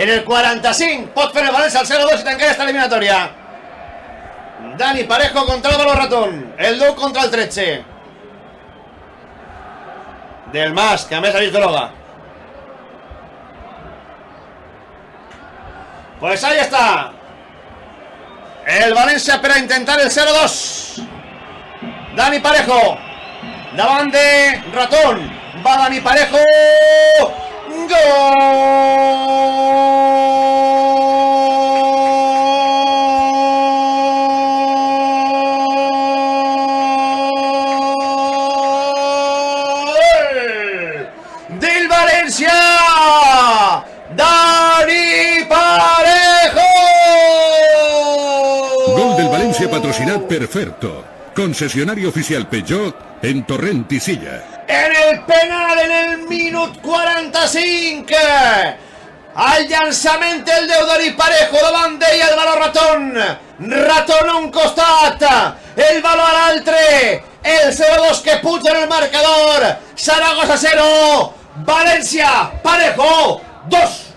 En el 45 pot fer el València al 0-2 i tancar esta eliminatòria. Dani Parejo contra Álvaro Ratón. El 2 contra el 13. Del Mas, que a més ha vist droga. Pues ahí está. El València per a intentar el 0-2. Dani Parejo. Davant de Ratón. Va Dani Parejo. Del València, Dani Parejo. Gol del València patrocinat per Ferto, concessionari oficial Peugeot en Torrent i Silla. En el penal, en el minut 45. Al llançament el deu Dani Parejo, davant d'ell el valor Ratón. Ratón a un costat, el valor a l'altre. El 0-2 que puja en el marcador. Saragossa 0, València Parejo 2.